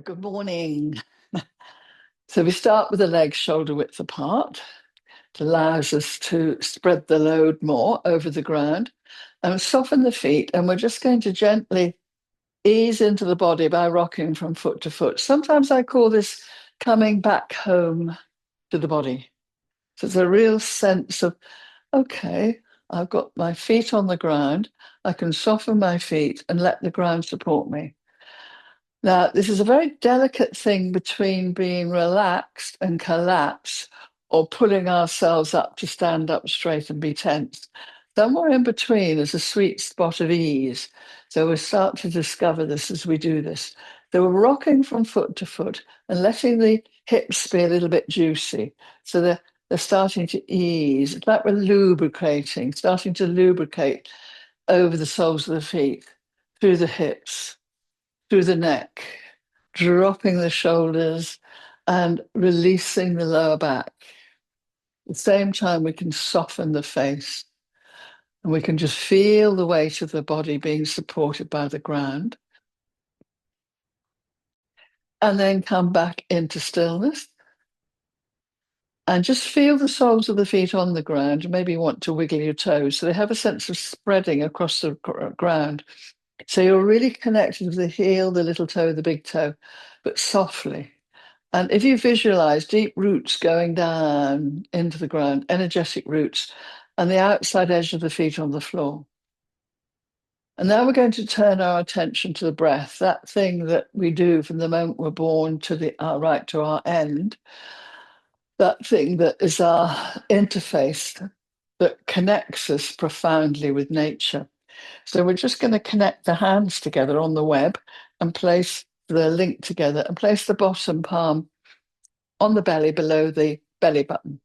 Good morning. So we start with the legs shoulder width apart. It allows us to spread the load more over the ground and soften the feet. And we're just going to gently ease into the body by rocking from foot to foot. Sometimes I call this coming back home to the body. So it's a real sense of, okay, I've got my feet on the ground. I can soften my feet and let the ground support me. Now, this is a very delicate thing between being relaxed and collapse or pulling ourselves up to stand up straight and be tense. Somewhere in between is a sweet spot of ease. So we'll start to discover this as we do this. So we're rocking from foot to foot and letting the hips be a little bit juicy. So they're starting to ease. It's like we're lubricating, starting to lubricate over the soles of the feet, through the hips, through the neck, dropping the shoulders and releasing the lower back. At the same time, we can soften the face and we can just feel the weight of the body being supported by the ground. And then come back into stillness and just feel the soles of the feet on the ground. You maybe want to wiggle your toes so they have a sense of spreading across the ground. So you're really connected with the heel, the little toe, the big toe, but softly. And if you visualize deep roots going down into the ground, energetic roots, and the outside edge of the feet on the floor. And now we're going to turn our attention to the breath, that thing that we do from the moment we're born to our right to our end, that thing that is our interface that connects us profoundly with nature. So we're just going to connect the hands together on the web and place the link together and place the bottom palm on the belly below the belly button.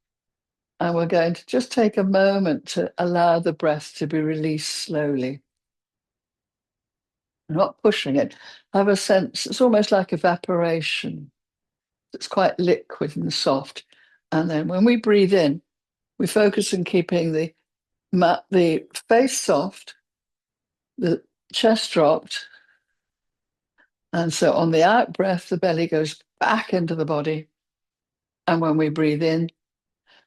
And we're going to just take a moment to allow the breath to be released slowly. Not pushing it. Have a sense, it's almost like evaporation. It's quite liquid and soft. And then when we breathe in, we focus on keeping the face soft, the chest dropped. And so on the out breath, the belly goes back into the body. And when we breathe in,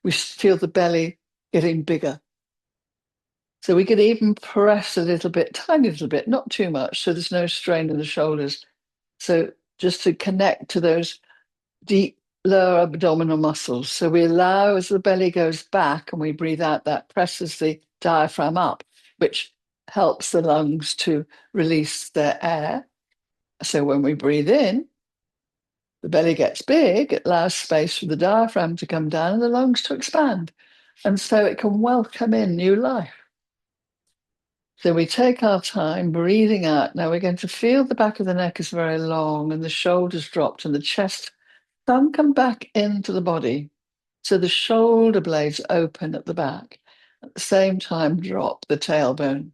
we feel the belly getting bigger. So we could even press a little bit, tiny little bit, not too much, so there's no strain in the shoulders. So just to connect to those deep lower abdominal muscles. So we allow as the belly goes back and we breathe out, that presses the diaphragm up, which helps the lungs to release their air. So when we breathe in, the belly gets big, it allows space for the diaphragm to come down and the lungs to expand. And so it can welcome in new life. So we take our time breathing out. Now we're going to feel the back of the neck is very long and the shoulders dropped and the chest sunken back into the body. So the shoulder blades open at the back. At the same time, drop the tailbone.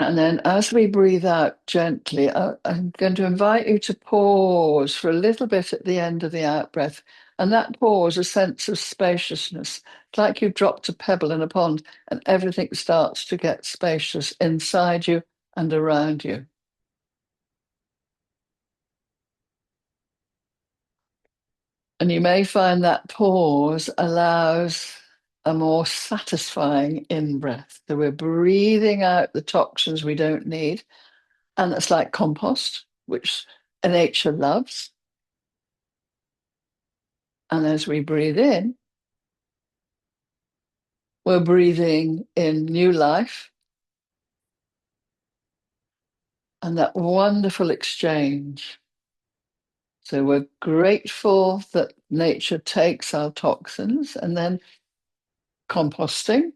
And then as we breathe out gently, I'm going to invite you to pause for a little bit at the end of the out breath. And that pause, a sense of spaciousness. It's like you've dropped a pebble in a pond and everything starts to get spacious inside you and around you. And you may find that pause allows a more satisfying in-breath. So we're breathing out the toxins we don't need. And that's like compost, which nature loves. And as we breathe in, we're breathing in new life and that wonderful exchange. So we're grateful that nature takes our toxins and then composting,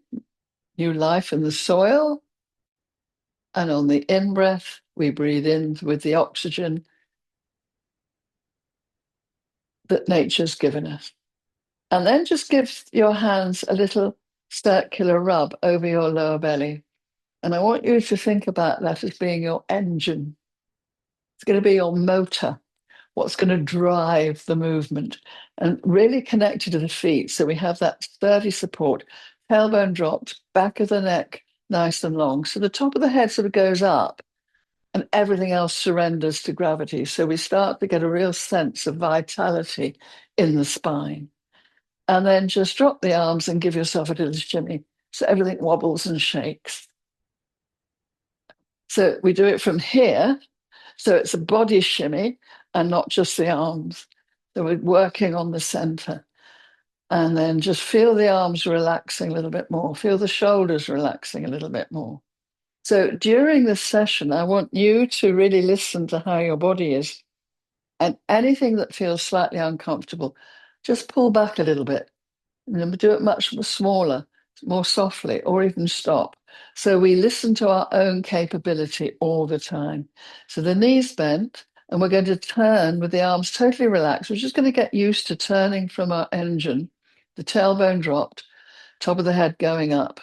new life in the soil. And on the in-breath, we breathe in with the oxygen that nature's given us. And then just give your hands a little circular rub over your lower belly. And I want you to think about that as being your engine. It's going to be your motor, what's going to drive the movement, and really connected to the feet. So we have that sturdy support, tailbone dropped, back of the neck nice and long. So the top of the head sort of goes up, and everything else surrenders to gravity. So we start to get a real sense of vitality in the spine. And then just drop the arms and give yourself a little shimmy. So everything wobbles and shakes. So we do it from here. So it's a body shimmy and not just the arms. So we're working on the center. And then just feel the arms relaxing a little bit more. Feel the shoulders relaxing a little bit more. So during this session, I want you to really listen to how your body is. And anything that feels slightly uncomfortable, just pull back a little bit. And then we do it much smaller, more softly, or even stop. So we listen to our own capability all the time. So the knees bent, and we're going to turn with the arms totally relaxed. We're just going to get used to turning from our engine, the tailbone dropped, top of the head going up.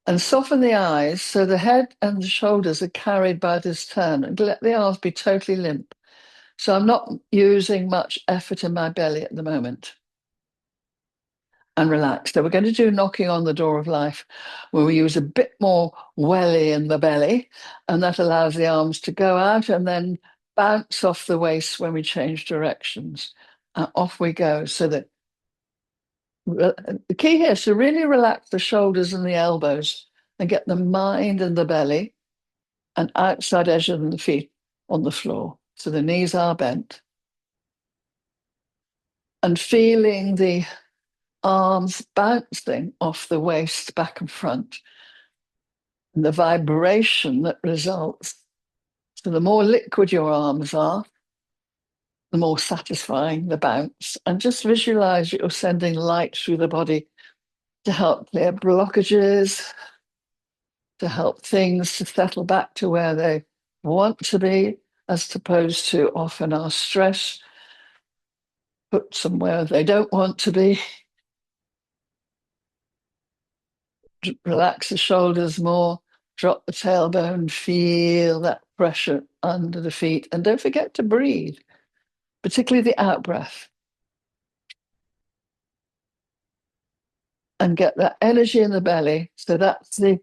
And soften the eyes so the head and the shoulders are carried by this turn, and let the arms be totally limp. So I'm not using much effort in my belly at the moment. And relaxed. So we're going to do knocking on the door of life, where we use a bit more welly in the belly, and that allows the arms to go out and then bounce off the waist when we change directions. Off we go. So that the key here is to really relax the shoulders and the elbows and get the mind and the belly and outside edge of the feet on the floor. So the knees are bent. And feeling the arms bouncing off the waist back and front, and the vibration that results. So the more liquid your arms are, the more satisfying the bounce. And just visualize you're sending light through the body to help clear blockages, to help things to settle back to where they want to be, as opposed to often our stress put somewhere they don't want to be. Relax the shoulders more, drop the tailbone, feel that pressure under the feet. And don't forget to breathe, particularly the out breath. And get that energy in the belly. So that's the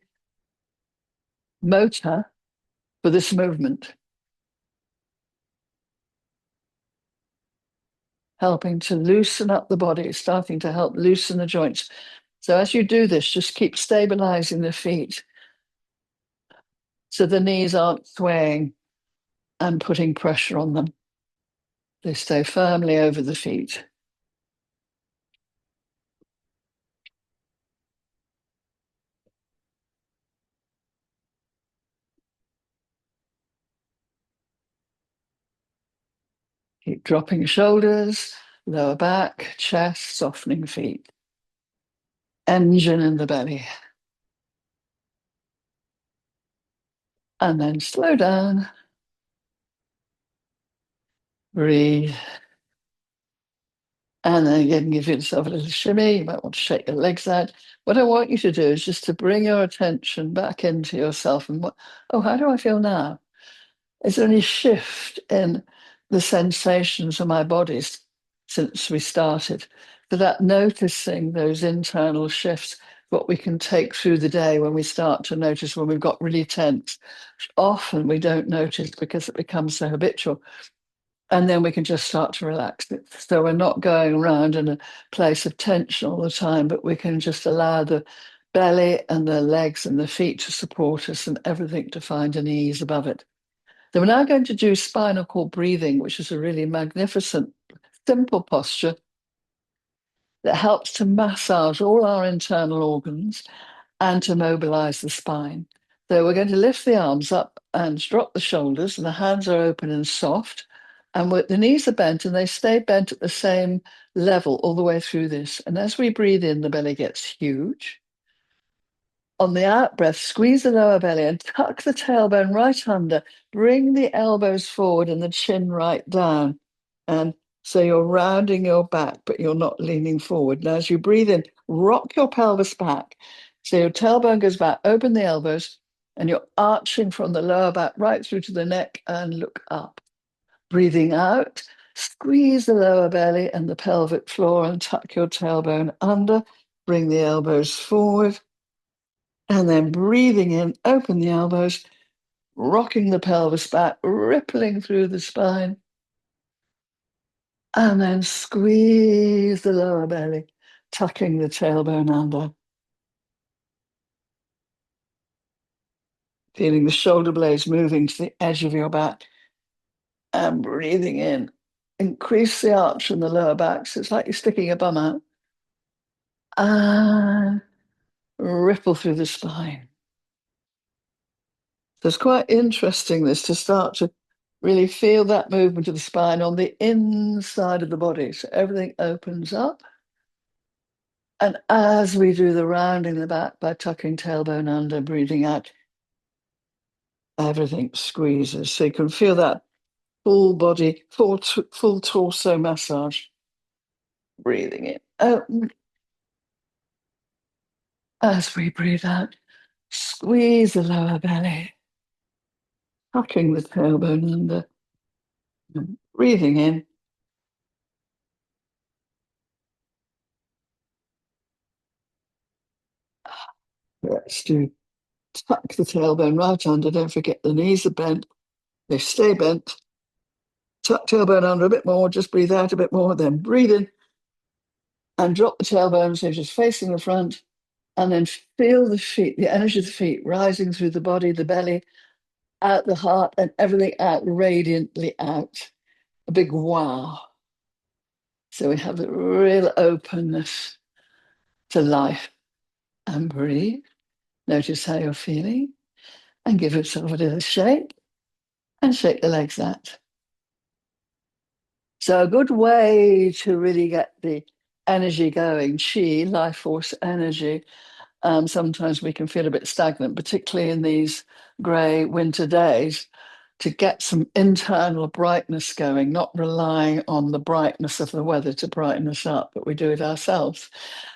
motor for this movement, helping to loosen up the body, starting to help loosen the joints. So as you do this, just keep stabilizing the feet so the knees aren't swaying and putting pressure on them. They stay firmly over the feet. Keep dropping shoulders, lower back, chest, softening feet. Engine in the belly. And then slow down. Breathe. And then again, give yourself a little shimmy. You might want to shake your legs out. What I want you to do is just to bring your attention back into yourself and oh, how do I feel now? Is there any shift in the sensations of my bodies since we started? So that noticing those internal shifts, what we can take through the day when we start to notice when we've got really tense. Often we don't notice because it becomes so habitual. And then we can just start to relax it. So we're not going around in a place of tension all the time, but we can just allow the belly and the legs and the feet to support us and everything to find an ease above it. So we're now going to do spinal cord breathing, which is a really magnificent, simple posture that helps to massage all our internal organs and to mobilize the spine. So we're going to lift the arms up and drop the shoulders, and the hands are open and soft. And the knees are bent, and they stay bent at the same level all the way through this. And as we breathe in, the belly gets huge. On the out breath, squeeze the lower belly and tuck the tailbone right under. Bring the elbows forward and the chin right down. And so you're rounding your back, but you're not leaning forward. Now, as you breathe in, rock your pelvis back. So your tailbone goes back, open the elbows, and you're arching from the lower back right through to the neck and look up. Breathing out, squeeze the lower belly and the pelvic floor and tuck your tailbone under. Bring the elbows forward. And then breathing in, open the elbows, rocking the pelvis back, rippling through the spine, and then squeeze the lower belly, tucking the tailbone under. Feeling the shoulder blades moving to the edge of your back and breathing in. Increase the arch in the lower back, so it's like you're sticking a bum out. And ripple through the spine. So it's quite interesting, this, to start to really feel that movement of the spine on the inside of the body. So everything opens up. And as we do the rounding the back by tucking tailbone under, breathing out, everything squeezes. So you can feel that full body, full torso massage. Breathing in, open. As we breathe out, squeeze the lower belly, tucking the tailbone under, and breathing in. Let's do tuck the tailbone right under. Don't forget the knees are bent. They stay bent. Tuck tailbone under a bit more. Just breathe out a bit more. Then breathe in and drop the tailbone so just facing the front. And then feel the feet, the energy of the feet rising through the body, the belly, out the heart, and everything out, radiantly out. A big wow. So we have a real openness to life. And breathe. Notice how you're feeling. And give yourself a little shake. And shake the legs out. So a good way to really get the energy going, chi, life force energy. Sometimes we can feel a bit stagnant, particularly in these grey winter days, to get some internal brightness going, not relying on the brightness of the weather to brighten us up, but we do it ourselves.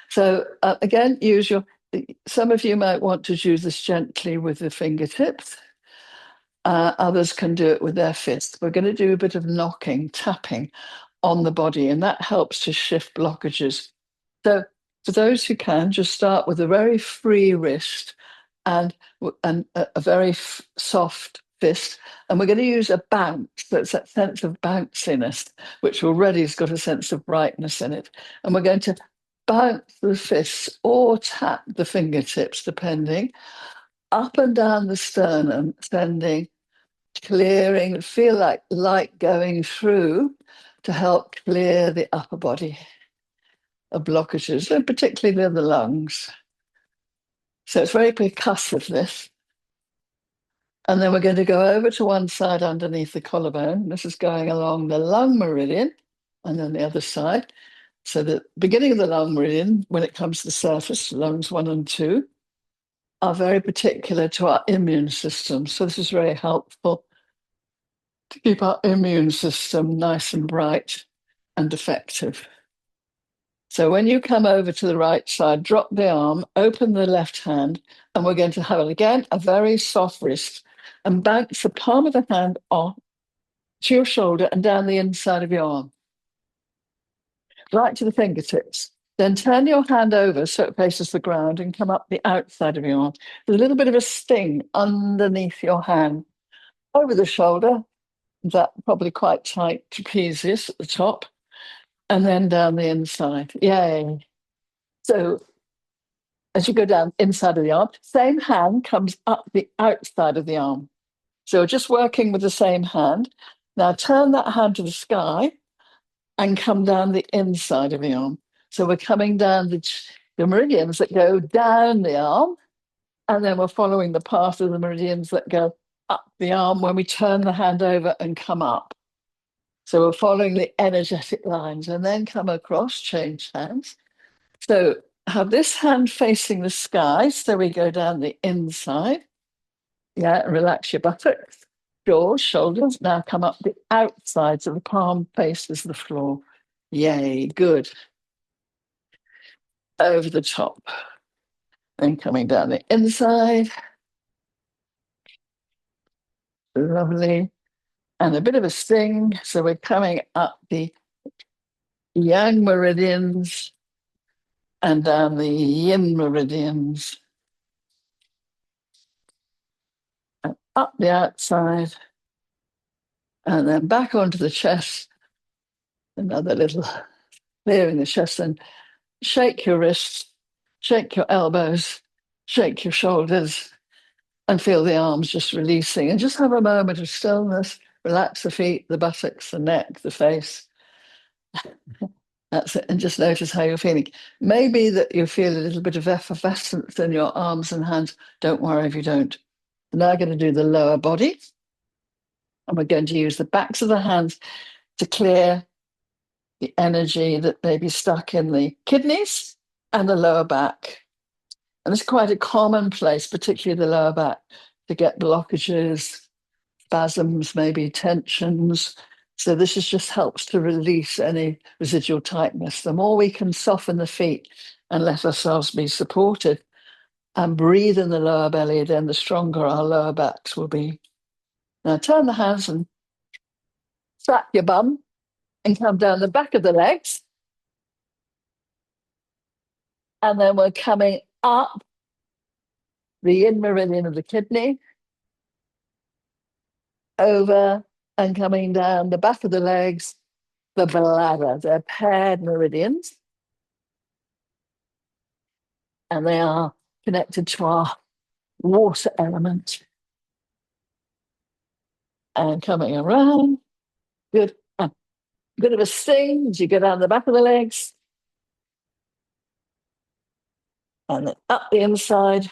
So again, some of you might want to use this gently with the fingertips. Others can do it with their fists. We're going to do a bit of knocking, tapping on the body, and that helps to shift blockages. So for those who can, just start with a very free wrist and a very soft fist. And we're going to use a bounce. That's that sense of bounciness, which already has got a sense of brightness in it. And we're going to bounce the fists or tap the fingertips, depending, up and down the sternum, sending, clearing, feel like light going through to help clear the upper body of blockages, and particularly the lungs. So it's very percussive, this. And then we're going to go over to one side underneath the collarbone. This is going along the lung meridian, and then the other side. So the beginning of the lung meridian, when it comes to the surface, lungs 1 and 2, are very particular to our immune system. So this is very helpful to keep our immune system nice and bright and effective. So when you come over to the right side, drop the arm, open the left hand, and we're going to have, again, a very soft wrist, and bounce the palm of the hand off to your shoulder and down the inside of your arm, right to the fingertips. Then turn your hand over so it faces the ground and come up the outside of your arm. There's a little bit of a sting underneath your hand, over the shoulder, that probably quite tight trapezius at the top, and then down the inside. Yay. So as you go down inside of the arm, same hand comes up the outside of the arm. So just working with the same hand. Now turn that hand to the sky and come down the inside of the arm. So we're coming down the meridians that go down the arm, and then we're following the path of the meridians that go up the arm when we turn the hand over and come up. So we're following the energetic lines and then come across, change hands. So have this hand facing the sky. So we go down the inside. Yeah, relax your buttocks, jaws, shoulders. Now come up the outside so the palm faces the floor. Yay, good. Over the top. Then coming down the inside. Lovely. And a bit of a sting. So we're coming up the yang meridians and down the yin meridians. up the outside, and then back onto the chest. Another little clear in the chest, and shake your wrists, shake your elbows, shake your shoulders, and feel the arms just releasing. And just have a moment of stillness. Relax the feet, the buttocks, the neck, the face. That's it. And just notice how you're feeling. Maybe that you feel a little bit of effervescence in your arms and hands. Don't worry if you don't. Now I'm going to do the lower body. And we're going to use the backs of the hands to clear the energy that may be stuck in the kidneys and the lower back. And it's quite a common place, particularly the lower back, to get blockages, spasms, maybe tensions. So this just helps to release any residual tightness. The more we can soften the feet and let ourselves be supported and breathe in the lower belly, then the stronger our lower backs will be. Now turn the hands and strap your bum and come down the back of the legs. And then we're coming up the in meridian of the kidney, over and coming down the back of the legs, the bladder. They're paired meridians, and they are connected to our water element. And coming around, good. Bit of a sting as you go down the back of the legs, and then up the inside,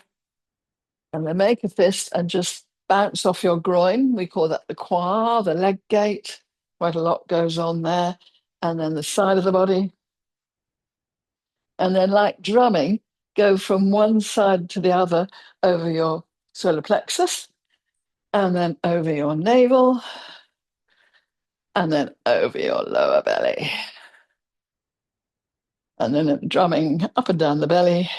and then make a fist and just bounce off your groin. We call that the quad, the leg gate. Quite a lot goes on there. And then the side of the body. And then, like drumming, go from one side to the other over your solar plexus, and then over your navel, and then over your lower belly. And then drumming up and down the belly,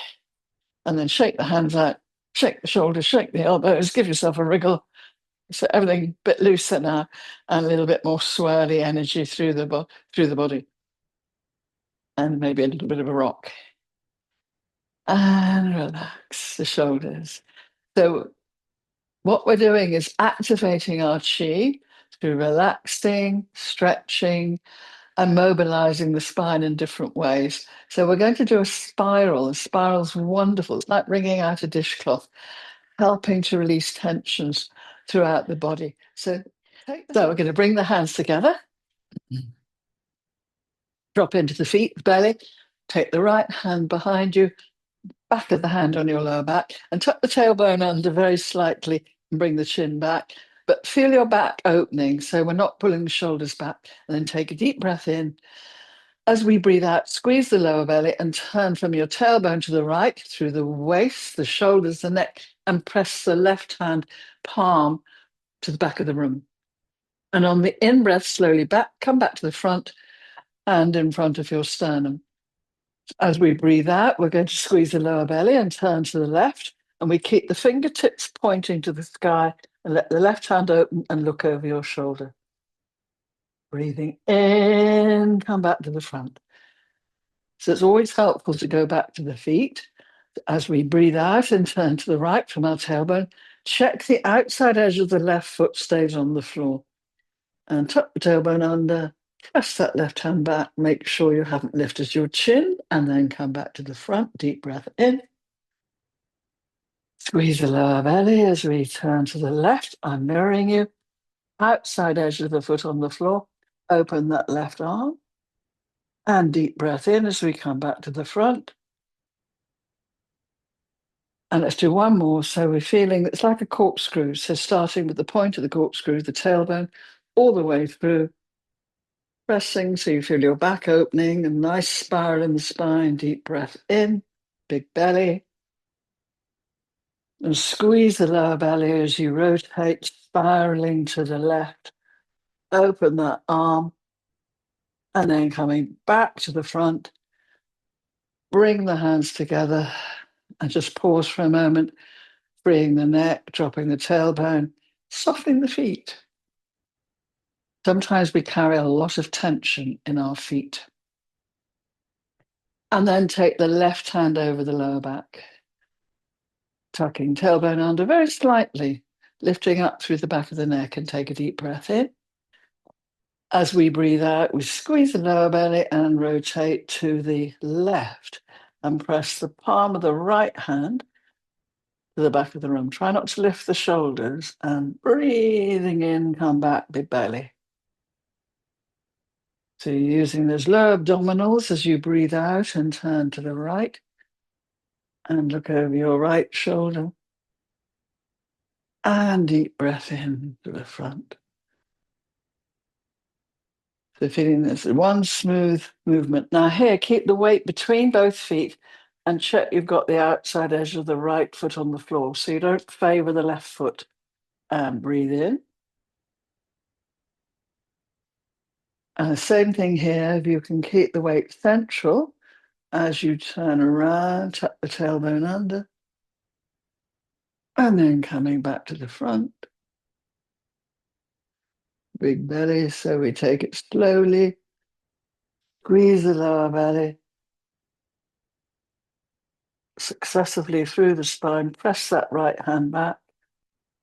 and then shake the hands out, shake the shoulders, shake the elbows, give yourself a wriggle. So everything a bit looser now, and a little bit more swirly energy through the body, and maybe a little bit of a rock. And relax the shoulders. So what we're doing is activating our chi through relaxing, stretching, and mobilizing the spine in different ways. So we're going to do a spiral. A spiral's wonderful. It's like wringing out a dishcloth, helping to release tensions throughout the body. So we're going to bring the hands together, drop into the feet, the belly, take the right hand behind you, back of the hand on your lower back, and tuck the tailbone under very slightly and bring the chin back. But feel your back opening, so we're not pulling the shoulders back. And then take a deep breath in. As we breathe out, squeeze the lower belly and turn from your tailbone to the right through the waist, the shoulders, the neck, and press the left hand palm to the back of the room. And on the in-breath, slowly back, come back to the front and in front of your sternum. As we breathe out, we're going to squeeze the lower belly and turn to the left. And we keep the fingertips pointing to the sky and let the left hand open and look over your shoulder. Breathing in, come back to the front. So it's always helpful to go back to the feet. As we breathe out and turn to the right from our tailbone, check the outside edge of the left foot stays on the floor. And tuck the tailbone under, press that left hand back, make sure you haven't lifted your chin, and then come back to the front. Deep breath in. Squeeze the lower belly as we turn to the left. I'm mirroring you. Outside edge of the foot on the floor. Open that left arm. And deep breath in as we come back to the front. And let's do one more. So we're feeling it's like a corkscrew. So starting with the point of the corkscrew, the tailbone, all the way through. Pressing so you feel your back opening, a nice spiral in the spine. Deep breath in, big belly. And squeeze the lower belly as you rotate, spiraling to the left. Open that arm. And then coming back to the front. Bring the hands together and just pause for a moment, freeing the neck, dropping the tailbone, softening the feet. Sometimes we carry a lot of tension in our feet. And then take the left hand over the lower back, tucking tailbone under very slightly, lifting up through the back of the neck, and take a deep breath in. As we breathe out, we squeeze the lower belly and rotate to the left and press the palm of the right hand to the back of the room. Try not to lift the shoulders, and breathing in, come back, big belly. So you're using those low abdominals as you breathe out and turn to the right and look over your right shoulder. And deep breath in to the front. So feeling this one smooth movement. Now here, keep the weight between both feet and check you've got the outside edge of the right foot on the floor so you don't favor the left foot. And breathe in. And the same thing here, if you can keep the weight central as you turn around, tuck the tailbone under, and then coming back to the front. Big belly, so we take it slowly, squeeze the lower belly, successively through the spine, press that right hand back,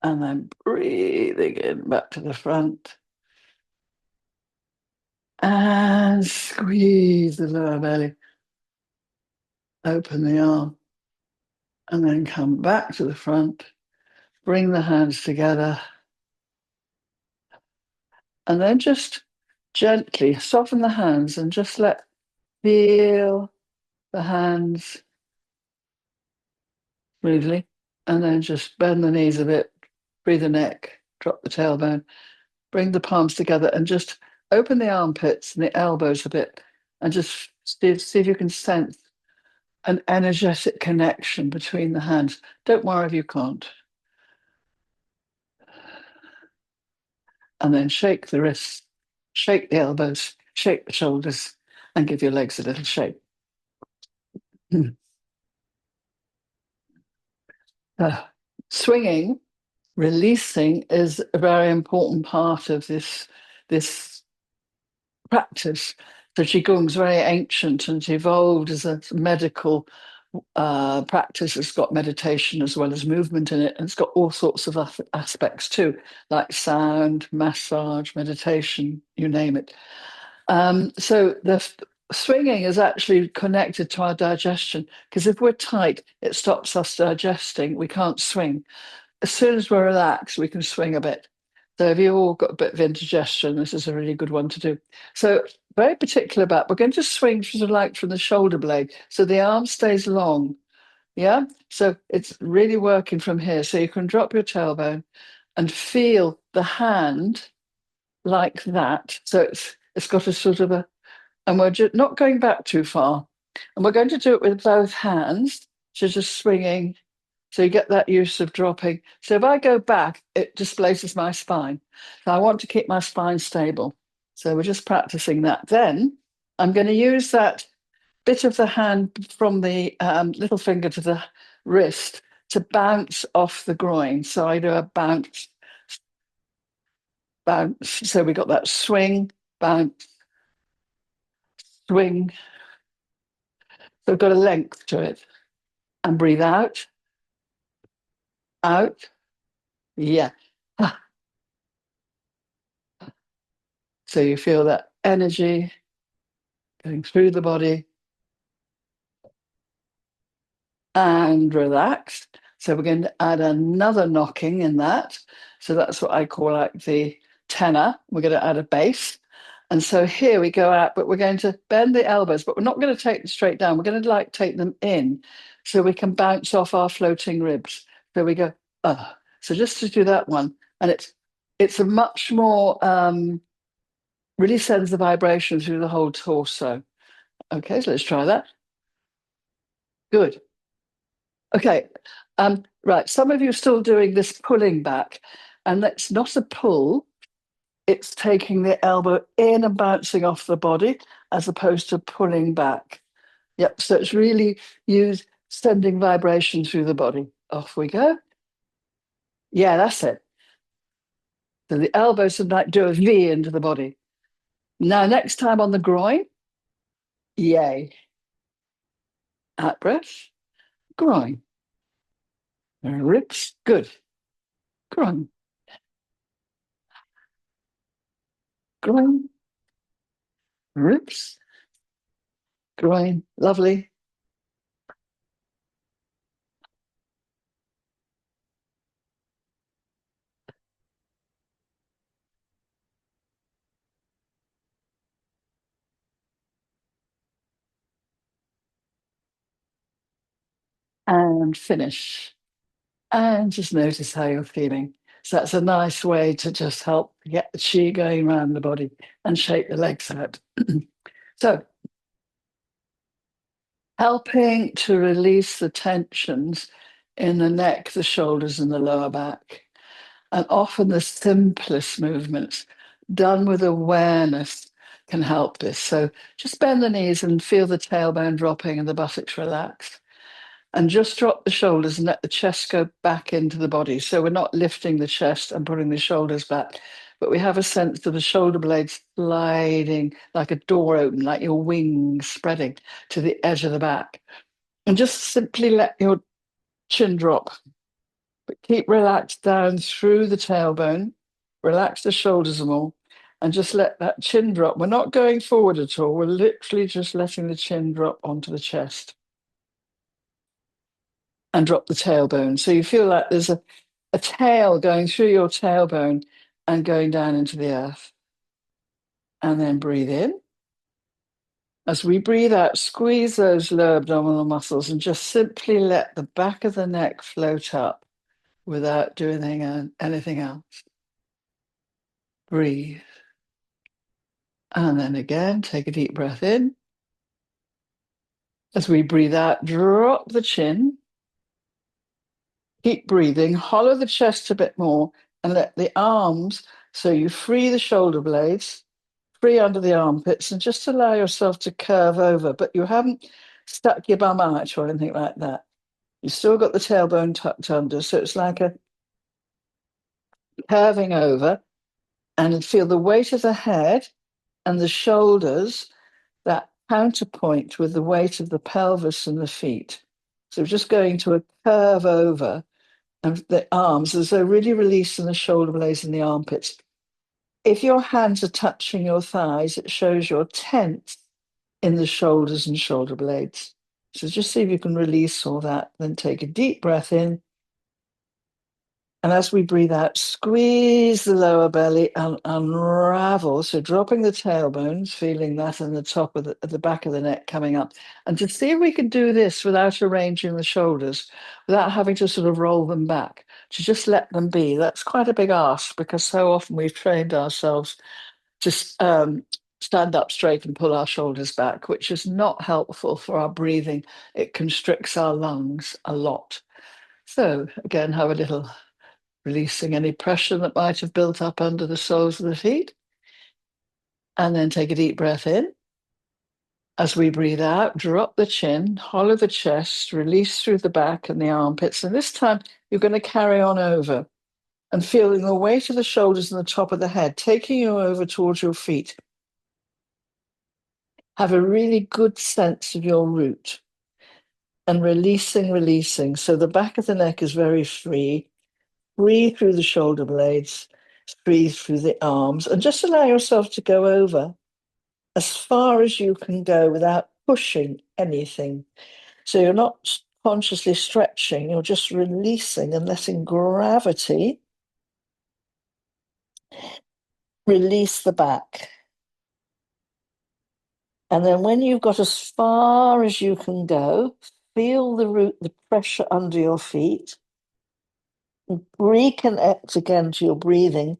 and then breathing in back to the front. And squeeze the lower belly, open the arm, and then come back to the front, bring the hands together, and then just gently soften the hands and just feel the hands smoothly, and then just bend the knees a bit, breathe the neck, drop the tailbone, bring the palms together, and just open the armpits and the elbows a bit, and just see if you can sense an energetic connection between the hands. Don't worry if you can't. And then shake the wrists, shake the elbows, shake the shoulders, and give your legs a little shake. Swinging, releasing is a very important part of this practice. So Qigong is very ancient and evolved as a medical practice. It's got meditation as well as movement in it, and it's got all sorts of aspects too, like sound, massage, meditation, you name it. So the swinging is actually connected to our digestion, because if we're tight, it stops us digesting. We can't swing. As soon as we're relaxed, we can swing a bit. So if you've all got a bit of indigestion, this is a really good one to do. So very particular about, we're going to swing sort of like from the shoulder blade, so the arm stays long. Yeah. So it's really working from here. So you can drop your tailbone and feel the hand like that. So it's got a sort of and we're just not going back too far. And we're going to do it with both hands. So just swinging. So you get that use of dropping. So if I go back, it displaces my spine. So I want to keep my spine stable. So we're just practicing that. Then I'm going to use that bit of the hand from the little finger to the wrist to bounce off the groin. So I do a bounce, bounce. So we got that swing, bounce, swing. So we've got a length to it. And breathe out, out. Yeah. So you feel that energy going through the body and relaxed. So we're going to add another knocking in that. So that's what I call like the tenor. We're going to add a bass. And so here we go out, but we're going to bend the elbows, but we're not going to take them straight down. We're going to like take them in so we can bounce off our floating ribs. So we go, So just to do that one. And it's a much more, really sends the vibration through the whole torso. Okay, so let's try that. Good. Okay. Right. Some of you are still doing this pulling back, and that's not a pull. It's taking the elbow in and bouncing off the body as opposed to pulling back. Yep. So it's really sending vibration through the body. Off we go. Yeah, that's it. So the elbows would like do a V into the body. Now, next time on the groin, yay. Out breath, groin. Ribs, good. groin, groin, ribs, groin. Lovely. And finish. And just notice how you're feeling. So that's a nice way to just help get the chi going around the body and shake the legs out. So, helping to release the tensions in the neck, the shoulders, and the lower back. And often the simplest movements done with awareness can help this. So just bend the knees and feel the tailbone dropping and the buttocks relaxed. And just drop the shoulders and let the chest go back into the body. So we're not lifting the chest and putting the shoulders back, but we have a sense of the shoulder blades sliding like a door open, like your wings spreading to the edge of the back. And just simply let your chin drop, but keep relaxed down through the tailbone, relax the shoulders more, and just let that chin drop. We're not going forward at all. We're literally just letting the chin drop onto the chest and drop the tailbone. So you feel like there's a tail going through your tailbone and going down into the earth. And then breathe in. As we breathe out, squeeze those low abdominal muscles and just simply let the back of the neck float up without doing anything else. Breathe. And then again, take a deep breath in. As we breathe out, drop the chin. Keep breathing, hollow the chest a bit more, and let the arms, so you free the shoulder blades, free under the armpits, and just allow yourself to curve over. But you haven't stuck your bum out or anything like that. You've still got the tailbone tucked under, so it's like a curving over, and feel the weight of the head and the shoulders, that counterpoint with the weight of the pelvis and the feet. So just going to a curve over and the arms as though really releasing the shoulder blades and the armpits. If your hands are touching your thighs, it shows you're tense in the shoulders and shoulder blades. So just see if you can release all that. Then take a deep breath in. And as we breathe out, squeeze the lower belly and unravel. So dropping the tailbones, feeling that in the top of the back of the neck coming up. And to see if we can do this without arranging the shoulders, without having to sort of roll them back, to just let them be. That's quite a big ask because so often we've trained ourselves to stand up straight and pull our shoulders back, which is not helpful for our breathing. It constricts our lungs a lot. So again, have a little releasing any pressure that might have built up under the soles of the feet. And then take a deep breath in. As we breathe out, drop the chin, hollow the chest, release through the back and the armpits. And this time you're going to carry on over and feeling the weight of the shoulders and the top of the head, taking you over towards your feet. Have a really good sense of your root and releasing. So the back of the neck is very free. Breathe through the shoulder blades, breathe through the arms, and just allow yourself to go over as far as you can go without pushing anything. So you're not consciously stretching, you're just releasing and letting gravity release the back. And then when you've got as far as you can go, feel the root, the pressure under your feet. Reconnect again to your breathing.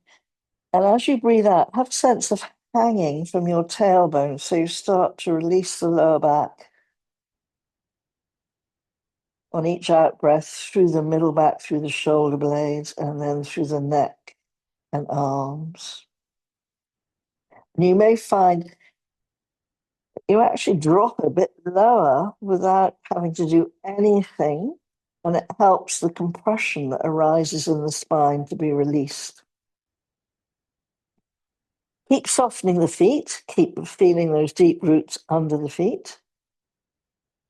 And as you breathe out, have a sense of hanging from your tailbone. So you start to release the lower back on each out breath through the middle back, through the shoulder blades, and then through the neck and arms. And you may find you actually drop a bit lower without having to do anything. And it helps the compression that arises in the spine to be released. Keep softening the feet. Keep feeling those deep roots under the feet.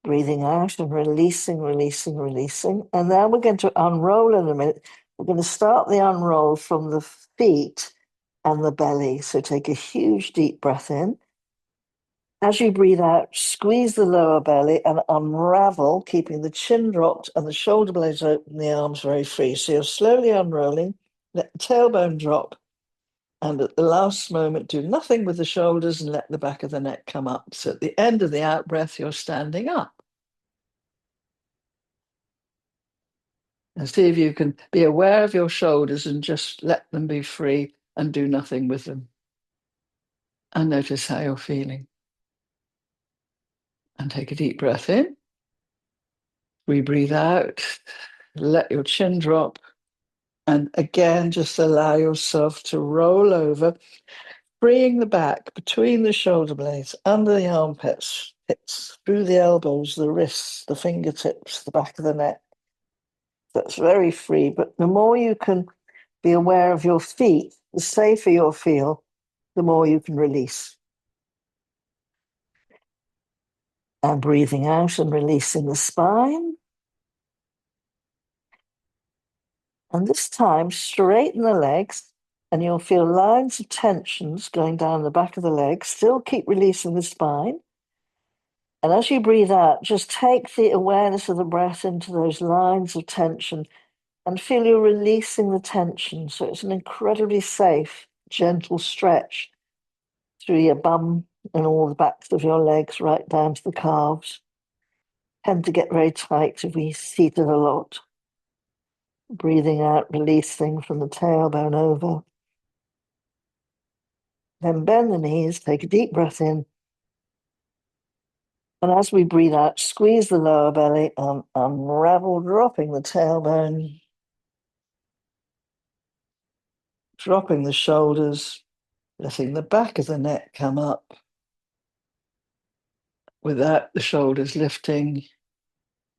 Breathing out and releasing. And now we're going to unroll in a minute. We're going to start the unroll from the feet and the belly. So take a huge deep breath in. As you breathe out, squeeze the lower belly and unravel, keeping the chin dropped and the shoulder blades open, the arms very free. So you're slowly unrolling, let the tailbone drop, and at the last moment, do nothing with the shoulders and let the back of the neck come up. So at the end of the out breath, you're standing up. And see if you can be aware of your shoulders and just let them be free and do nothing with them. And notice how you're feeling. And take a deep breath in. We breathe out. Let your chin drop. And again, just allow yourself to roll over, freeing the back between the shoulder blades, under the armpits, hips, through the elbows, the wrists, the fingertips, the back of the neck. That's very free. But the more you can be aware of your feet, the safer you'll feel, the more you can release. And breathing out and releasing the spine. And this time, straighten the legs, and you'll feel lines of tensions going down the back of the legs. Still keep releasing the spine. And as you breathe out, just take the awareness of the breath into those lines of tension and feel you're releasing the tension. So it's an incredibly safe, gentle stretch through your bum and all the backs of your legs, right down to the calves. Tend to get very tight if we seated a lot. Breathing out, releasing from the tailbone over. Then bend the knees, take a deep breath in. And as we breathe out, squeeze the lower belly and unravel, dropping the tailbone, dropping the shoulders, letting the back of the neck come up without the shoulders lifting,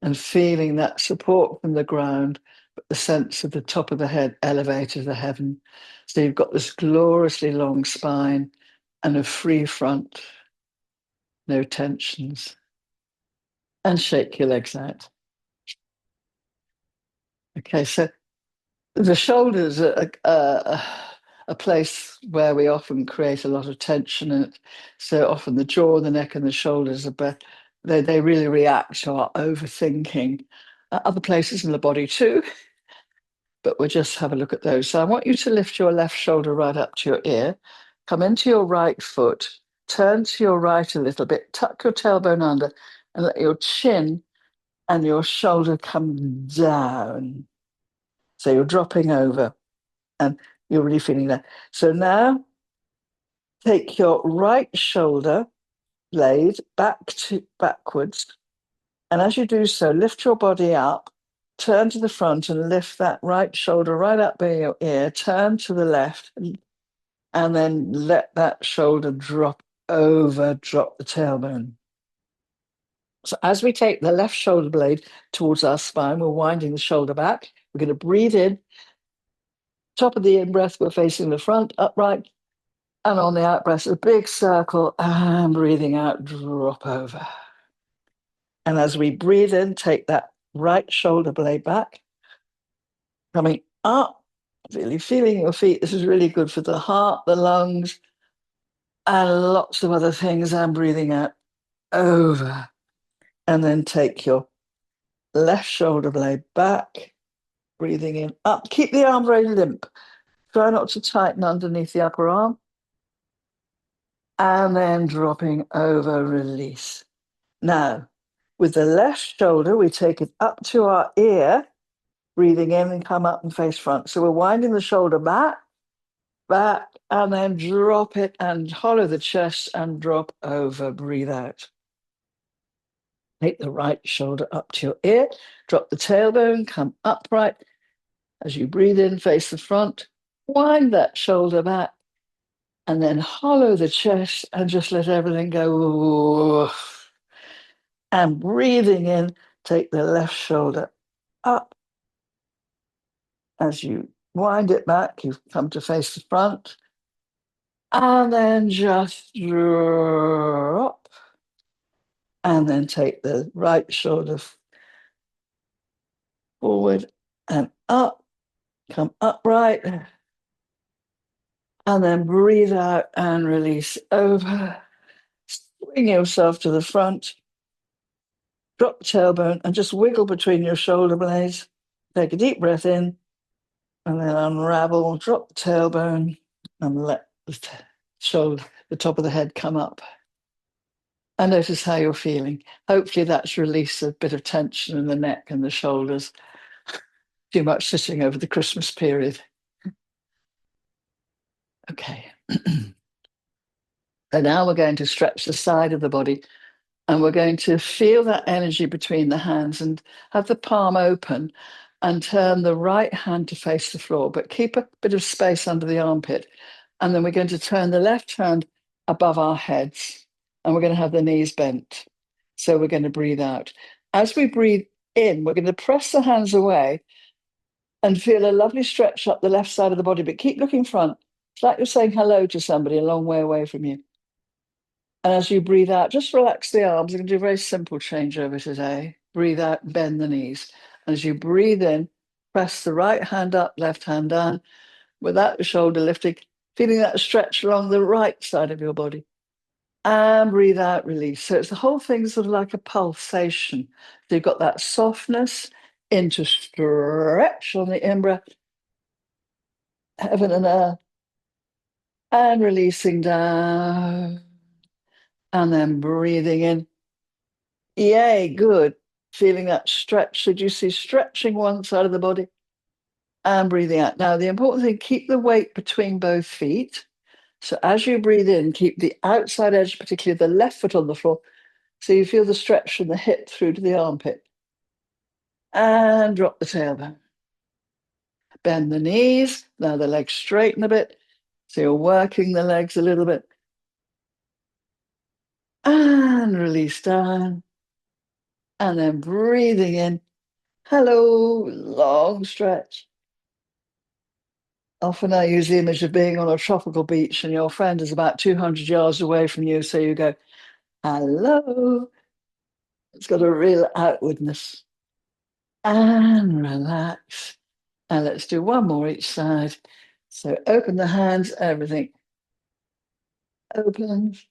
and feeling that support from the ground, but the sense of the top of the head elevated to heaven. So you've got this gloriously long spine and a free front, no tensions. And shake your legs out. Okay, so the shoulders are a place where we often create a lot of tension. And so often the jaw, the neck, and the shoulders they really react to our overthinking. Other places in the body too, but we'll just have a look at those. So I want you to lift your left shoulder right up to your ear, come into your right foot, turn to your right a little bit, tuck your tailbone under, and let your chin and your shoulder come down. So you're dropping over and you're really feeling that. So now take your right shoulder blade backwards. And as you do so, lift your body up, turn to the front and lift that right shoulder right up by your ear, turn to the left, and then let that shoulder drop over, drop the tailbone. So as we take the left shoulder blade towards our spine, we're winding the shoulder back. We're going to breathe in. Top of the in-breath, we're facing the front, upright. And on the out-breath, a big circle. And breathing out, drop over. And as we breathe in, take that right shoulder blade back. Coming up, really feeling your feet. This is really good for the heart, the lungs, and lots of other things. And breathing out, over. And then take your left shoulder blade back. Breathing in, up. Keep the arm very limp. Try not to tighten underneath the upper arm. And then dropping over, release. Now, with the left shoulder, we take it up to our ear, breathing in and come up and face front. So we're winding the shoulder back, and then drop it and hollow the chest and drop over, breathe out. Take the right shoulder up to your ear, drop the tailbone, come upright. As you breathe in, face the front, wind that shoulder back, and then hollow the chest and just let everything go. And breathing in, take the left shoulder up. As you wind it back, you come to face the front. And then just drop. And then take the right shoulder forward and up. come upright, and then breathe out and release over. Swing yourself to the front, drop the tailbone, and just wiggle between your shoulder blades. Take a deep breath in, and then unravel, drop the tailbone, and let shoulder, the top of the head come up. And notice how you're feeling. Hopefully that's released a bit of tension in the neck and the shoulders. Too much sitting over the Christmas period. Okay. And now we're going to stretch the side of the body, and we're going to feel that energy between the hands and have the palm open and turn the right hand to face the floor, but keep a bit of space under the armpit. And then we're going to turn the left hand above our heads, and we're going to have the knees bent. So we're going to breathe out. As we breathe in, we're going to press the hands away and feel a lovely stretch up the left side of the body, but keep looking front. It's like you're saying hello to somebody a long way away from you. And as you breathe out, just relax the arms. I'm going to do a very simple changeover today. Breathe out, bend the knees. And as you breathe in, press the right hand up, left hand down, without the shoulder lifting, feeling that stretch along the right side of your body. And breathe out, release. So it's the whole thing sort of like a pulsation. So you've got that softness into stretch on the in-breath, heaven and earth, and releasing down. And then breathing in. Yay, good. Feeling that stretch. So do you see stretching one side of the body and breathing out? Now, the important thing, keep the weight between both feet. So as you breathe in, keep the outside edge, particularly the left foot on the floor, so you feel the stretch from the hip through to the armpit. And drop the tailbone. Bend the knees. Now the legs straighten a bit. So you're working the legs a little bit. And release down. And then breathing in. Hello, long stretch. Often I use the image of being on a tropical beach and your friend is about 200 yards away from you. So you go, hello. It's got a real outwardness. And relax. And let's do one more each side. So open the hands, everything opens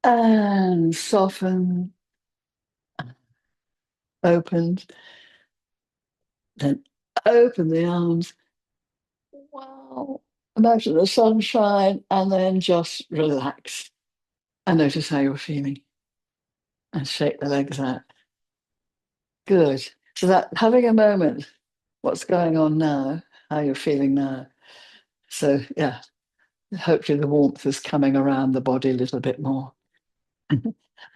and soften, opens, then open the arms. Wow. Imagine the sunshine and then just relax and notice how you're feeling and shake the legs out. Good. So that having a moment, what's going on now, how you're feeling now. So yeah, hopefully the warmth is coming around the body a little bit more.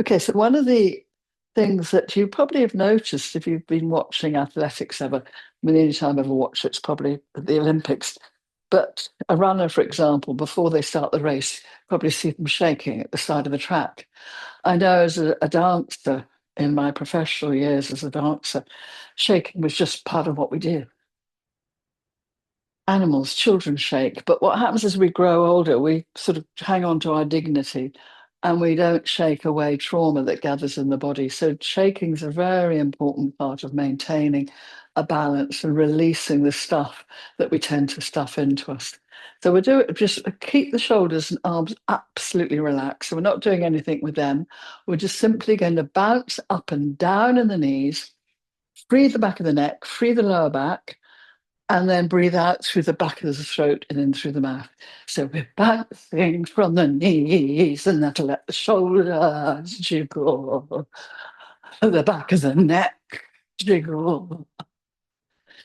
Okay, so one of the things that you probably have noticed if you've been watching athletics ever, I mean, the only time I've ever watched it's probably at the Olympics. But a runner, for example, before they start the race, probably see them shaking at the side of the track. I know as a dancer in my professional years as a dancer, shaking was just part of what we do. Animals, children shake. But what happens as we grow older, we sort of hang on to our dignity and we don't shake away trauma that gathers in the body. So shaking is a very important part of maintaining a balance and releasing the stuff that we tend to stuff into us. So we do it, just keep the shoulders and arms absolutely relaxed. So we're not doing anything with them. We're just simply going to bounce up and down in the knees, free the back of the neck, free the lower back, and then breathe out through the back of the throat and in through the mouth. So we're bouncing from the knees, and that'll let the shoulders jiggle, the back of the neck jiggle.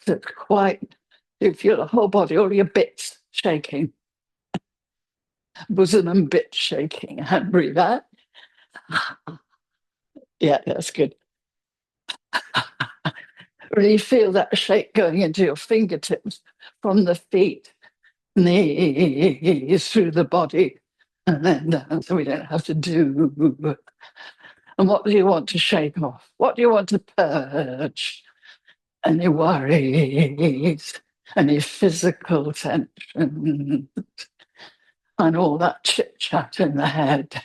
So it's quite, you feel the whole body, all your bits shaking, bosom and bits shaking. And breathe out. Yeah, that's good. Really feel that shake going into your fingertips from the feet, knees through the body, and then down, so we don't have to do. And what do you want to shake off? What do you want to purge? Any worries, any physical tension, and all that chit chat in the head.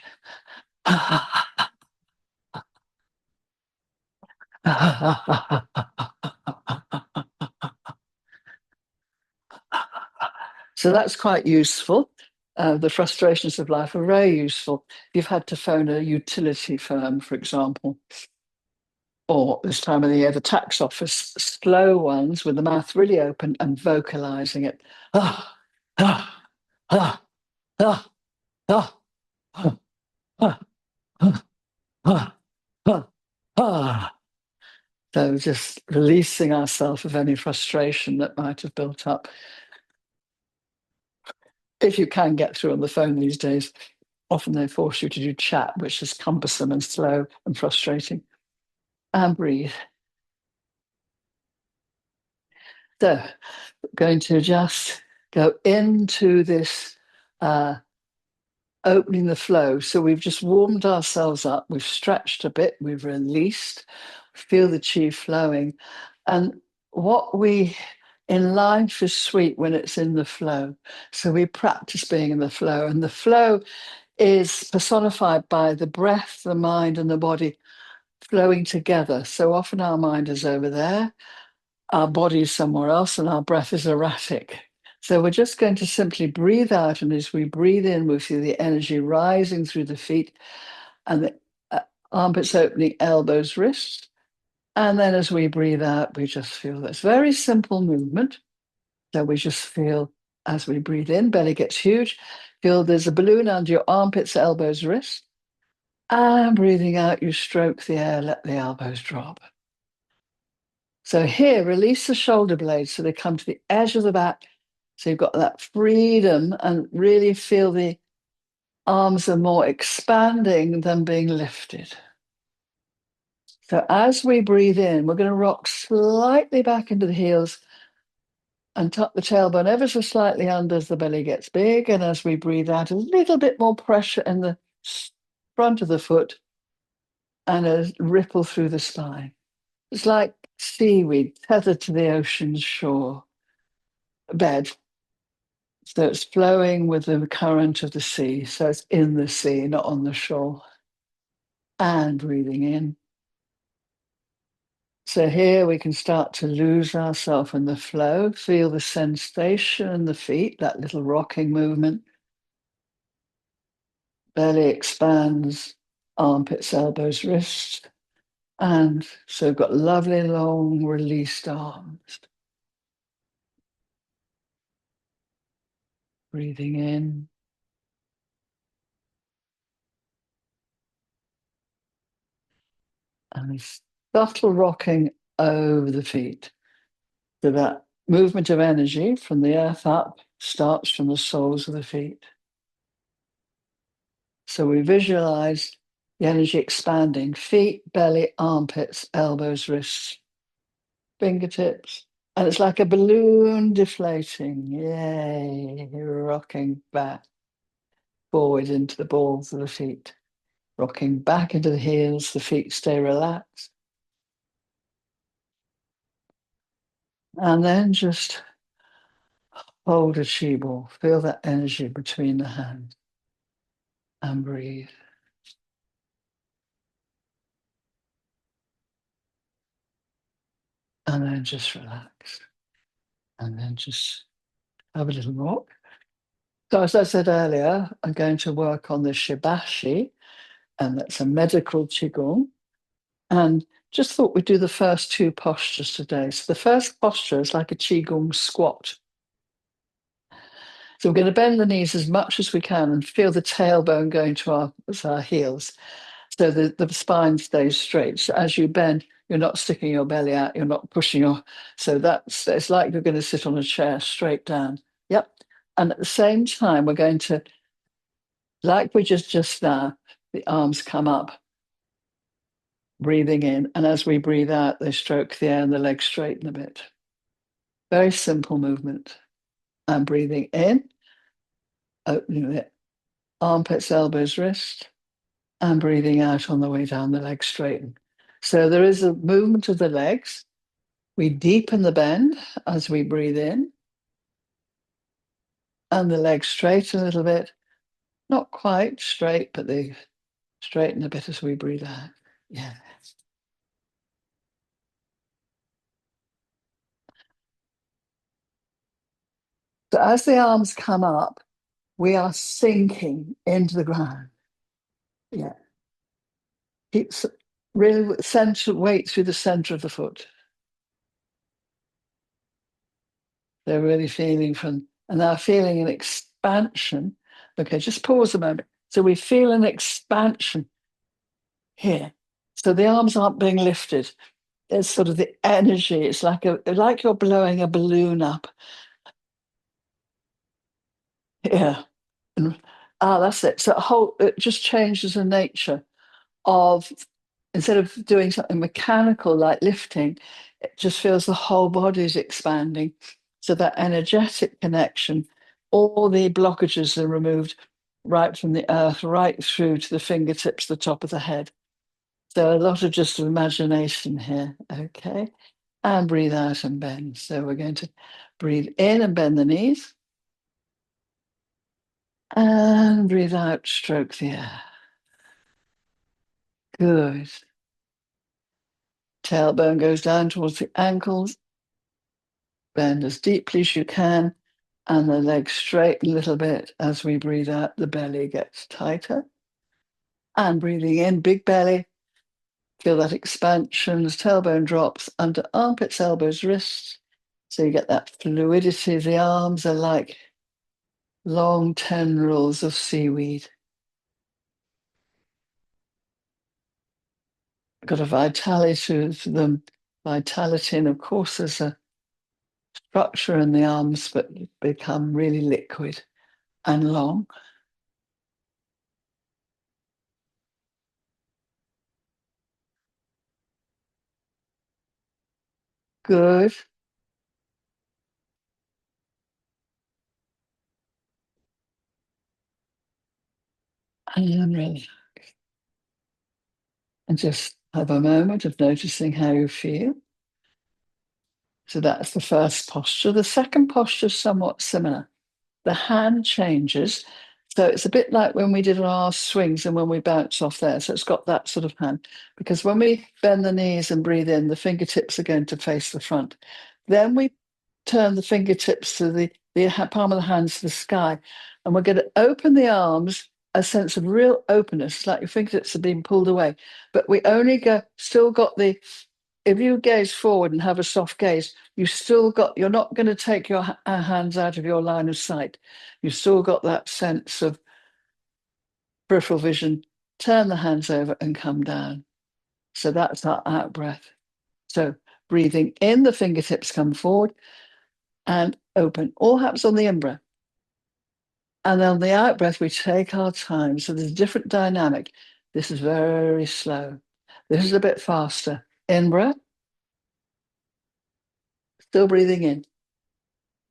So that's quite useful. The frustrations of life are very useful. If you've had to phone a utility firm, for example, or this time of the year, the tax office, slow ones with the mouth really open and vocalizing it. Ah, ah, ah, ah, ah, ah, ah, ah, ah, ah, ah. So just releasing ourselves of any frustration that might have built up. If you can get through on the phone these days, often they force you to do chat, which is cumbersome and slow and frustrating. And breathe. So, going to just go into this opening the flow. So, we've just warmed ourselves up, we've stretched a bit, we've released, feel the chi flowing. And what we in life is sweet when it's in the flow. So, we practice being in the flow, and the flow is personified by the breath, the mind, and the body flowing together. So often our mind is over there, our body is somewhere else, and our breath is erratic. So we're just going to simply breathe out. And as we breathe in, we feel the energy rising through the feet and the armpits opening, elbows, wrists. And then as we breathe out, we just feel this very simple movement. So we just feel as we breathe in, belly gets huge. Feel there's a balloon under your armpits, elbows, wrists. And breathing out, you stroke the air, let the elbows drop. So here, release the shoulder blades so they come to the edge of the back. So you've got that freedom and really feel the arms are more expanding than being lifted. So as we breathe in, we're going to rock slightly back into the heels and tuck the tailbone ever so slightly under as the belly gets big. And as we breathe out, a little bit more pressure in the front of the foot and a ripple through the spine. It's like seaweed tethered to the ocean's shore bed. So it's flowing with the current of the sea. So it's in the sea, not on the shore. And breathing in. So here we can start to lose ourselves in the flow, feel the sensation in the feet, that little rocking movement. Belly expands, armpits, elbows, wrists. And so we've got lovely, long, released arms. Breathing in. And this subtle rocking over the feet. So that movement of energy from the earth up starts from the soles of the feet. So we visualize the energy expanding feet, belly, armpits, elbows, wrists, fingertips. And it's like a balloon deflating. Yay, rocking back forward into the balls of the feet, rocking back into the heels. The feet stay relaxed. And then just hold a chi ball. Feel that energy between the hands and breathe. And then just relax. And then just have a little walk. So as I said earlier, I'm going to work on the Shibashi, and that's a medical Qigong. And just thought we'd do the first two postures today. So the first posture is like a Qigong squat. So we're going to bend the knees as much as we can and feel the tailbone going to our heels. So the spine stays straight. So as you bend, you're not sticking your belly out, you're not pushing your, so it's like you're going to sit on a chair straight down. Yep. And at the same time, we're going to, like we just now, the arms come up, breathing in. And as we breathe out, they stroke the air and the legs straighten a bit. Very simple movement. And breathing in, opening the armpits, elbows, wrists, and breathing out on the way down, the legs straighten. So there is a movement of the legs. We deepen the bend as we breathe in, and the legs straighten a little bit. Not quite straight, but they straighten a bit as we breathe out. Yeah. So as the arms come up, we are sinking into the ground. Yeah. Keeps really center weight through the center of the foot. They're really feeling from, and now feeling an expansion. Okay, just pause a moment. So we feel an expansion here. So the arms aren't being lifted. It's sort of the energy. It's like you're blowing a balloon up. Yeah. And, that's it. So it just changes the nature of, instead of doing something mechanical like lifting, it just feels the whole body is expanding. So that energetic connection, all the blockages are removed right from the earth, right through to the fingertips, the top of the head. So a lot of just imagination here. Okay. And breathe out and bend. So we're going to breathe in and bend the knees. And breathe out, stroke the air. Good. Tailbone goes down towards the ankles. Bend as deeply as you can. And the legs straighten a little bit as we breathe out. The belly gets tighter. And breathing in, big belly. Feel that expansion as tailbone drops under armpits, elbows, wrists. So you get that fluidity. The arms are like long tendrils of seaweed. Got a vitality to them. Vitality, and of course, there's a structure in the arms, but become really liquid and long. Good. And really, and just have a moment of noticing how you feel. So that's the first posture. The second posture is somewhat similar. The hand changes. So it's a bit like when we did our swings and when we bounce off there. So it's got that sort of hand. Because when we bend the knees and breathe in, the fingertips are going to face the front. Then we turn the fingertips to the palm of the hands to the sky. And we're going to open the arms, a sense of real openness. It's like your fingertips are being pulled away. But we only still got if you gaze forward and have a soft gaze, you're not going to take your hands out of your line of sight. You've still got that sense of peripheral vision. Turn the hands over and come down. So that's our out breath. So breathing in, the fingertips come forward and open. All happens on the in breath. And on the out breath, we take our time. So there's a different dynamic. This is very slow. This is a bit faster. In breath, still breathing in.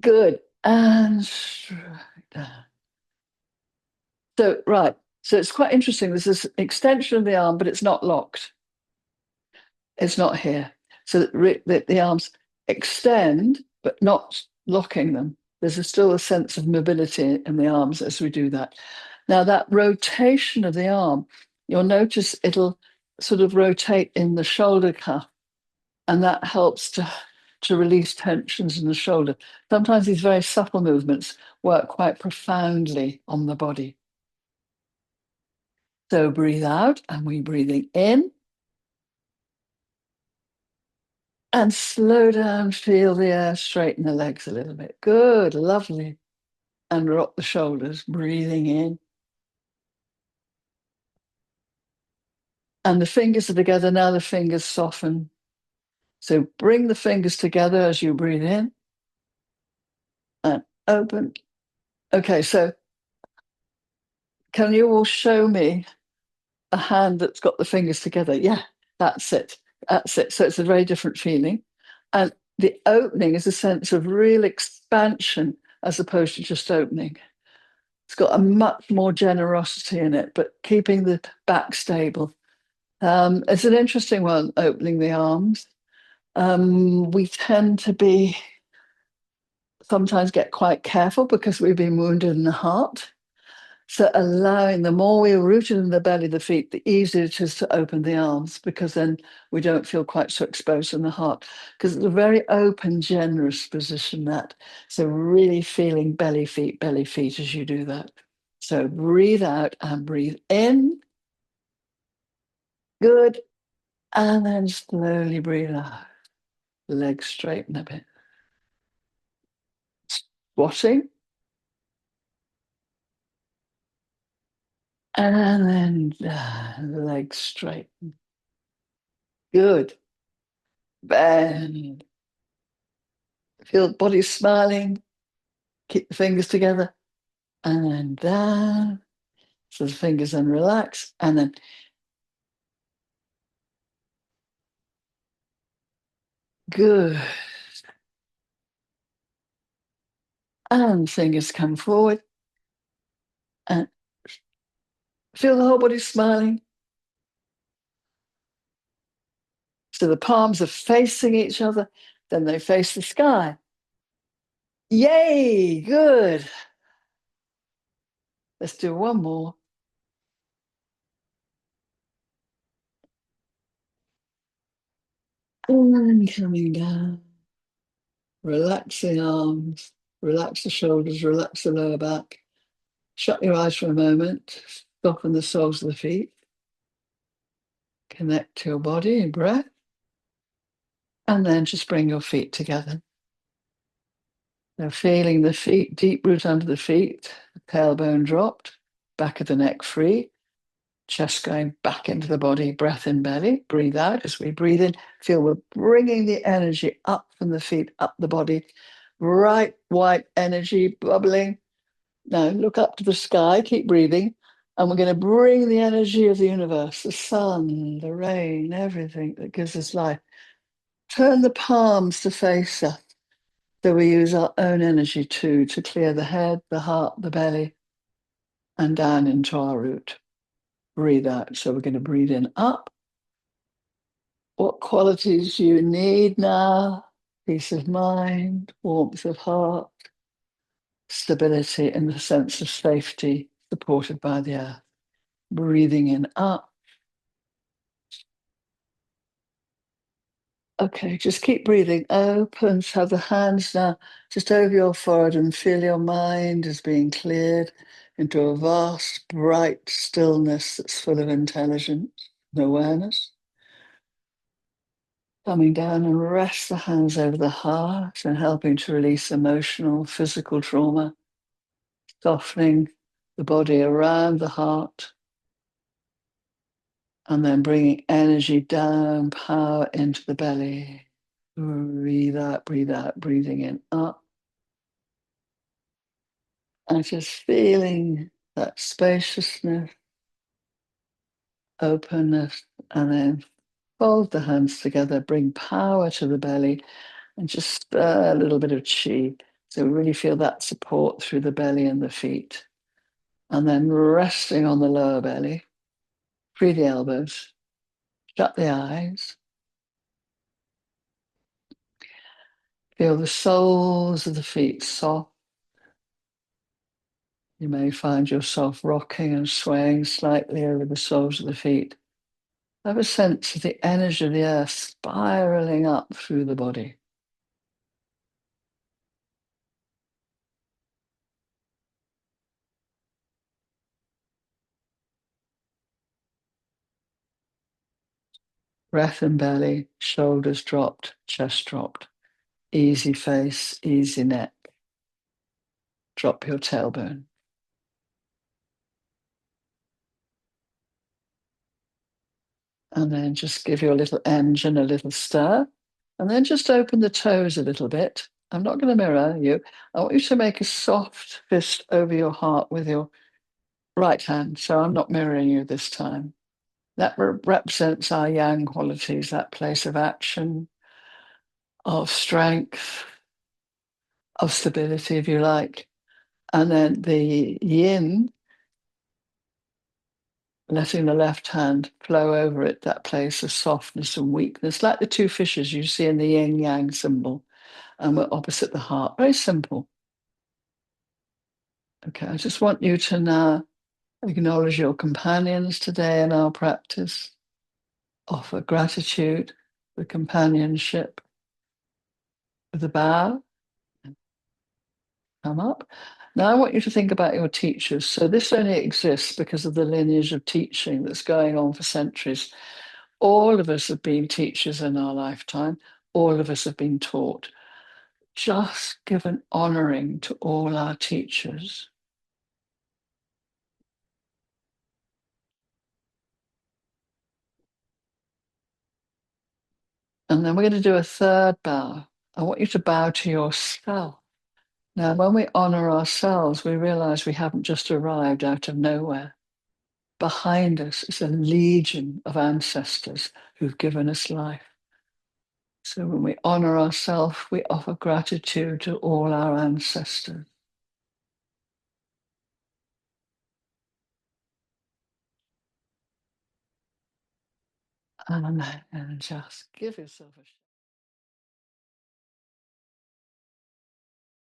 Good. And straight down. So, right. So it's quite interesting. There's this extension of the arm, but it's not locked. It's not here. So the arms extend, but not locking them. Still a sense of mobility in the arms as we do that. Now, that rotation of the arm, you'll notice it'll sort of rotate in the shoulder cuff, and that helps to release tensions in the shoulder. Sometimes these very subtle movements work quite profoundly on the body. So breathe out, and we're breathing in. And slow down, feel the air, straighten the legs a little bit. Good, lovely. And rock the shoulders, breathing in. And the fingers are together. Now the fingers soften. So bring the fingers together as you breathe in and open. Okay, so can you all show me a hand that's got the fingers together? Yeah, that's it. That's it. So it's a very different feeling. And the opening is a sense of real expansion as opposed to just opening. It's got a much more generosity in it, but keeping the back stable. It's an interesting one, opening the arms. We tend to sometimes get quite careful because we've been wounded in the heart. So allowing, the more we're rooted in the belly, the feet, the easier it is to open the arms, because then we don't feel quite so exposed in the heart, because it's a very open, generous position, that. So really feeling belly, feet as you do that. So breathe out and breathe in. Good. And then slowly breathe out. Legs straighten a bit. Squatting. And then legs straight. Good. Bend. Feel the body smiling. Keep the fingers together. And then down. So the fingers then relax. And then good. And fingers come forward. And feel the whole body smiling. So the palms are facing each other. Then they face the sky. Yay! Good. Let's do one more. And coming down. Relax the arms. Relax the shoulders. Relax the lower back. Shut your eyes for a moment. Soften the soles of the feet. Connect to your body and breath. And then just bring your feet together. Now feeling the feet, deep root under the feet, the tailbone dropped, back of the neck free, chest going back into the body, breath in belly, breathe out. As we breathe in, feel we're bringing the energy up from the feet, up the body, bright white energy bubbling. Now look up to the sky, keep breathing, and we're going to bring the energy of the universe, the sun, the rain, everything that gives us life. Turn the palms to face us. So we use our own energy too to clear the head, the heart, the belly, and down into our root. Breathe out. So we're going to breathe in up. What qualities do you need now? Peace of mind, warmth of heart, stability, and the sense of safety supported by the earth. Breathing in up. Okay, just keep breathing. Open. So have the hands now just over your forehead and feel your mind is being cleared into a vast, bright stillness that's full of intelligence and awareness. Coming down and rest the hands over the heart and helping to release emotional, physical trauma, softening the body around the heart, and then bringing energy down, power into the belly. Breathe out, breathing in up. And just feeling that spaciousness, openness, and then fold the hands together, bring power to the belly, and just a little bit of chi. So really feel that support through the belly and the feet. And then resting on the lower belly, free the elbows, shut the eyes. Feel the soles of the feet soft. You may find yourself rocking and swaying slightly over the soles of the feet. Have a sense of the energy of the earth spiraling up through the body. Breath and belly, shoulders dropped, chest dropped. Easy face, easy neck. Drop your tailbone. And then just give your little engine a little stir. And then just open the toes a little bit. I'm not going to mirror you. I want you to make a soft fist over your heart with your right hand. So I'm not mirroring you this time. That represents our yang qualities, that place of action, of strength, of stability, if you like. And then the yin, letting the left hand flow over it, that place of softness and weakness, like the two fishes you see in the yin yang symbol. And we're opposite the heart. Very simple. Okay, I just want you to now Acknowledge your companions today in our practice. Offer gratitude for companionship with a bow. Come up. Now I want you to think about your teachers. So this only exists because of the lineage of teaching that's going on for centuries. All of us have been teachers in our lifetime. All of us have been taught. Just give an honoring to all our teachers. And then we're going to do a third bow. I want you to bow to yourself. Now, when we honor ourselves, we realize we haven't just arrived out of nowhere. Behind us is a legion of ancestors who've given us life. So when we honor ourselves, we offer gratitude to all our ancestors. And just give yourself a